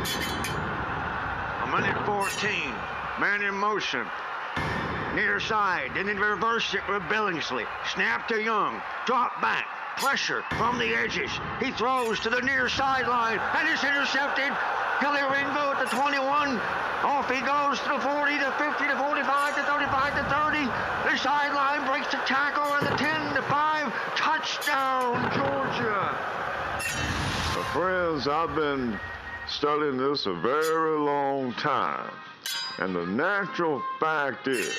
A minute 14. Man in motion. Near side. Then he reverse it with Billingsley. Snap to Young. Drop back. Pressure from the edges. He throws to the near sideline. And it's intercepted. Kelly Ringo at the 21. Off he goes to the 40, to 50, to 45, to 35, to 30. The sideline breaks the tackle and the 10 to 5. Touchdown, Georgia. Friends, I've been studying this a very long time. And the natural fact is,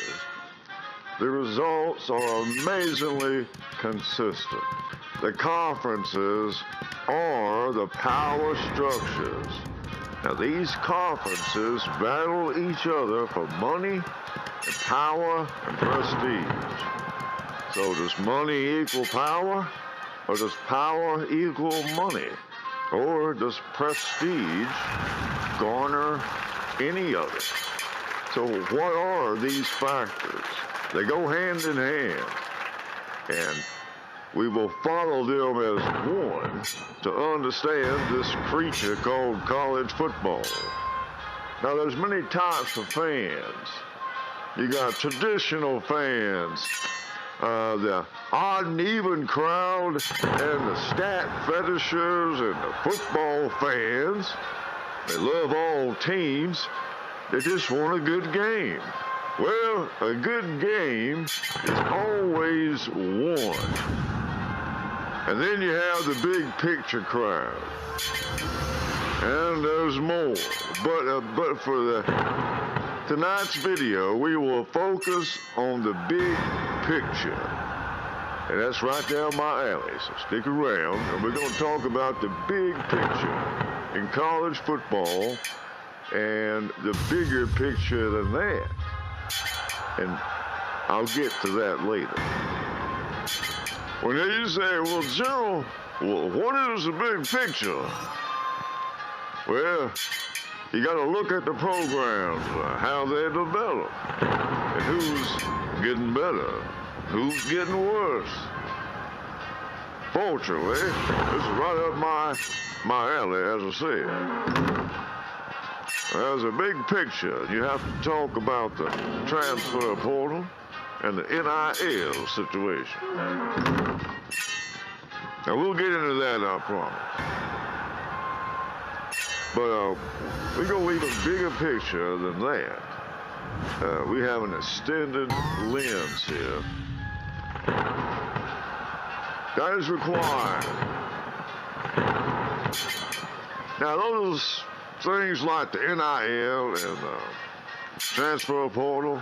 the results are amazingly consistent. The conferences are the power structures. Now, these conferences battle each other for money and power and prestige. So does money equal power? Or does power equal money? Or does prestige garner any of it? So what are these factors? They go hand in hand. And we will follow them as one to understand this creature called college football. Now, there's many types of fans. You got traditional fans, the odd and even crowd, and the stat fetishers, and the football fans. They love all teams. They just want a good game. Well, a good game is always won. And then you have the big picture crowd. And there's more. But for tonight's video, we will focus on the big picture. And that's right down my alley, so stick around. And we're going to talk about the big picture in college football and the bigger picture than that. And I'll get to that later. When you say, well, General, what is the big picture? Well, you got to look at the programs, how they develop, and who's getting better, who's getting worse. Fortunately, this is right up my alley, as I said. There's a big picture. You have to talk about the transfer portal and the NIL situation. Now, we'll get into that, I promise. But we're going to leave a bigger picture than that. We have an extended lens here. That is required. Now, those things like the NIL and transfer portal,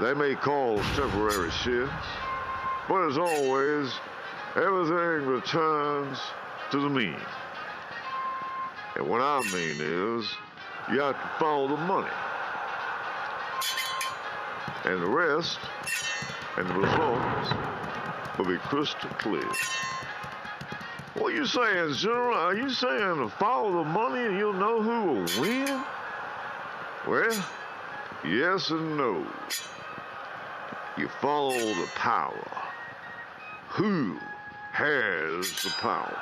they may cause temporary shifts, but as always, everything returns to the mean. And what I mean is, you have to follow the money. And the rest and the results will be crystal clear. What are you saying, General? Are you saying to follow the money and you'll know who will win? Well, yes and no. You follow the power. Who has the power?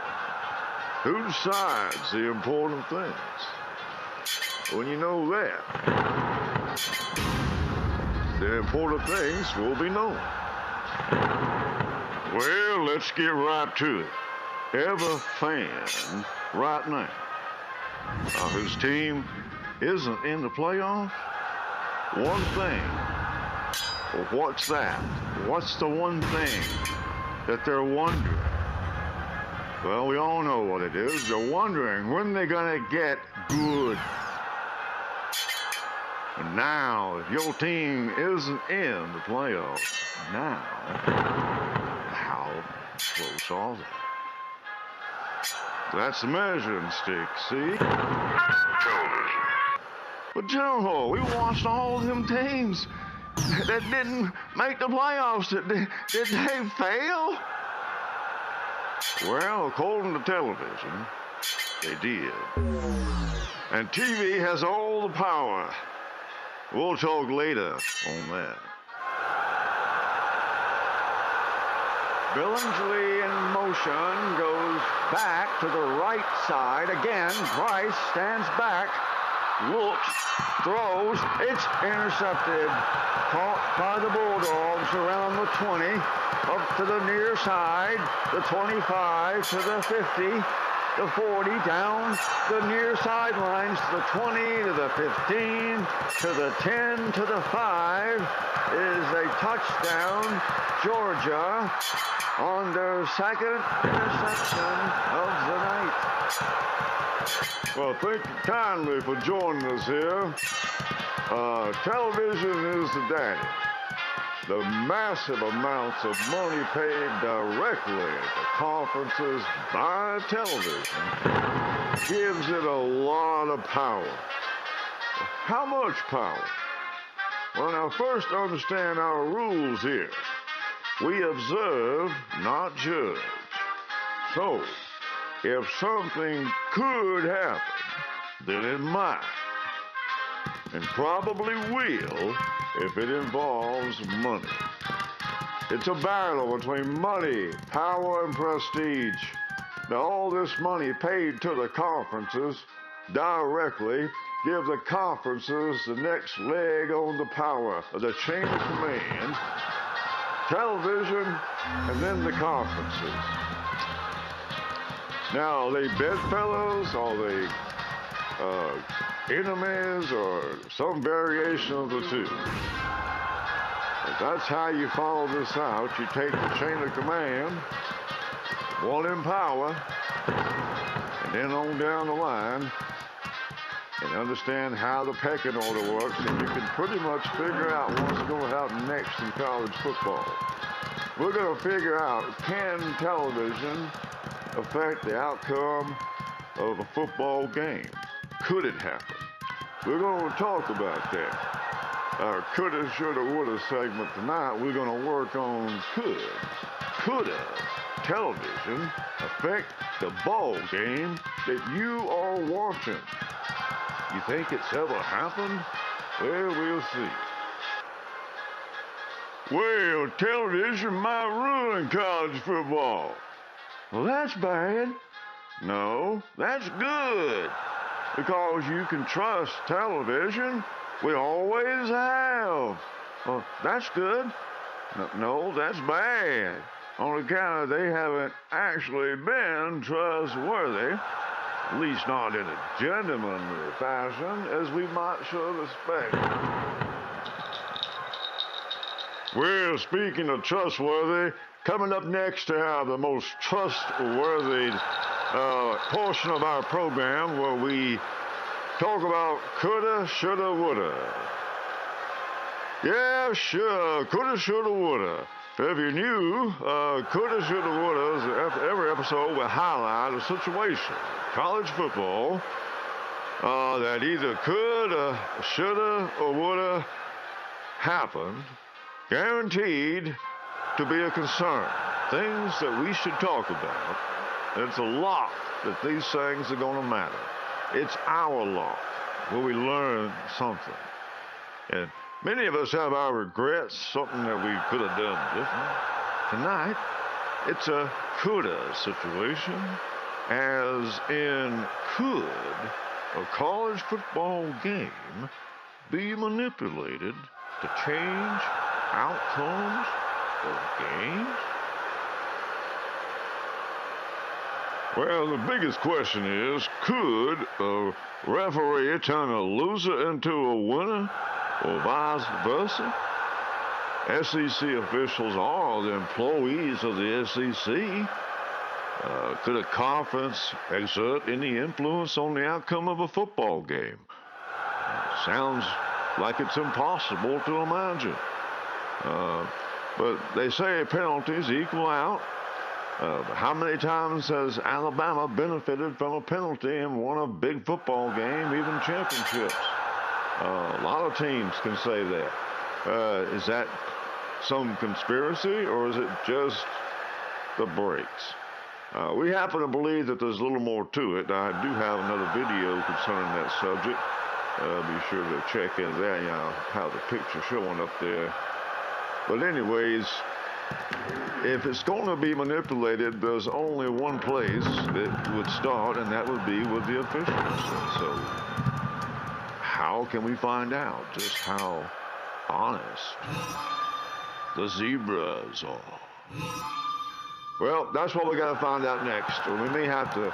Who decides the important things? When you know that, the important things will be known. Well, let's get right to it. Every fan right now whose team isn't in the playoffs, one thing. Well, what's that? What's the one thing that they're wondering? Well, we all know what it is. They're wondering when they're going to get good. And now, if your team isn't in the playoffs, now, how close are they? That's the measuring stick, see? Television. But General, we watched all of them teams that didn't make the playoffs. Did they fail? Well, according to television, they did. And TV has all the power. We'll talk later on that. Billingsley in motion goes back to the right side. Again, Price stands back, looks, throws. It's intercepted. Caught by the Bulldogs around the 20, up to the near side, the 25 to the 50, the 40, down the near sidelines, the 20 to the 15, to the 10, to the 5, is a touchdown. Georgia on their second interception of the night. Well, thank you kindly for joining us here. Television is the daddy. The massive amounts of money paid directly to conferences by television gives it a lot of power. How much power? Well, now first understand our rules here. We observe, not judge. So, if something could happen, then it might. And probably will if it involves money. It's a battle between money, power, and prestige. Now, all this money paid to the conferences directly give the conferences the next leg on the power of the chain of command, television, and then the conferences. Now, are they bedfellows? Are they enemies, or some variation of the two? If that's how you follow this out, you take the chain of command, one in power, and then on down the line, and understand how the pecking order works, and you can pretty much figure out what's going to happen next in college football. We're going to figure out, can television affect the outcome of a football game? Could it happen? We're going to talk about that. Our coulda, shoulda, woulda segment tonight, we're going to work on coulda television affect the ball game that you are watching? You think it's ever happened? Well, we'll see. Well, television might ruin college football. Well, that's bad. No, that's good. Because you can trust television. We always have. Well, that's good. No, that's bad. On account of they haven't actually been trustworthy, at least not in a gentlemanly fashion, as we might should expect. Well, speaking of trustworthy, coming up next to have the most trustworthy portion of our program, where we talk about coulda, shoulda, woulda. Yeah, sure, coulda, shoulda, woulda. If you're new, coulda, shoulda, woulda, every episode will highlight a situation, college football, that either could, shoulda, or woulda happened, guaranteed to be a concern. Things that we should talk about. It's a lot that these things are going to matter. It's our lot where we learn something. And many of us have our regrets, something that we could have done different. Tonight, it's a coulda situation, as in could a college football game be manipulated to change outcomes of games? Well, the biggest question is, could a referee turn a loser into a winner, or vice versa? SEC officials are the employees of the SEC. Could a conference exert any influence on the outcome of a football game? Sounds like it's impossible to imagine. But they say penalties equal out. How many times has Alabama benefited from a penalty and won a big football game, even championships? A lot of teams can say that. Is that some conspiracy, or is it just the breaks? We happen to believe that there's a little more to it. I do have another video concerning that subject. Be sure to check into that. You know, have the picture showing up there. But anyways, if it's going to be manipulated, there's only one place it would start, and that would be with the officials. So how can we find out just how honest the zebras are? Well, that's what we got to find out next. We may have to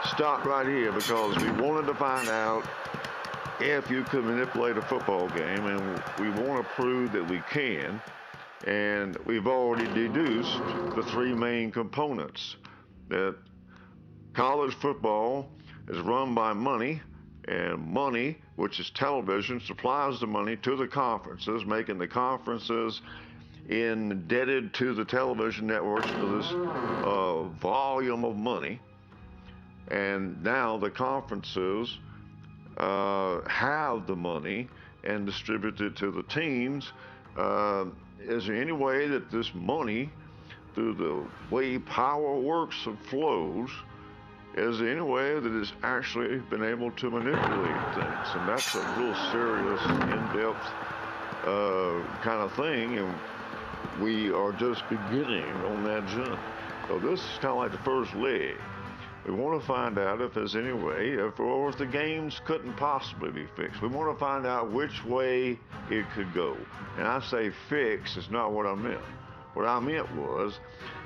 stop right here because we wanted to find out if you could manipulate a football game, and we want to prove that we can. And we've already deduced the three main components: that college football is run by money, and money, which is television, supplies the money to the conferences, making the conferences indebted to the television networks for this volume of money. And now the conferences have the money and distribute it to the teams. Is there any way that this money, through the way power works and flows, is there any way that it's actually been able to manipulate things? And that's a real serious, in-depth kind of thing, and we are just beginning on that journey. So this is kind of like the first leg. We want to find out if there's any way, or if the games couldn't possibly be fixed. We want to find out which way it could go. And I say fix is not what I meant. What I meant was,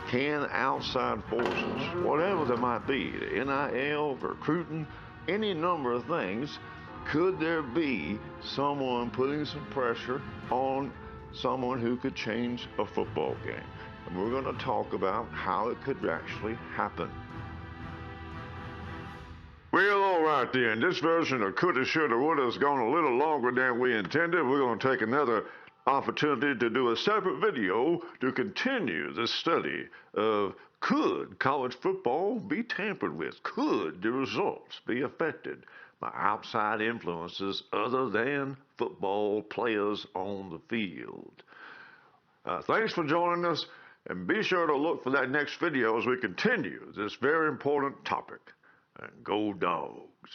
can outside forces, whatever they might be, the NIL, recruiting, any number of things, could there be someone putting some pressure on someone who could change a football game? And we're going to talk about how it could actually happen. Well, all right then. This version of Coulda, Shoulda, Woulda has gone a little longer than we intended. We're going to take another opportunity to do a separate video to continue the study of, could college football be tampered with? Could the results be affected by outside influences other than football players on the field? Thanks for joining us, and be sure to look for that next video as we continue this very important topic. And go Dogs.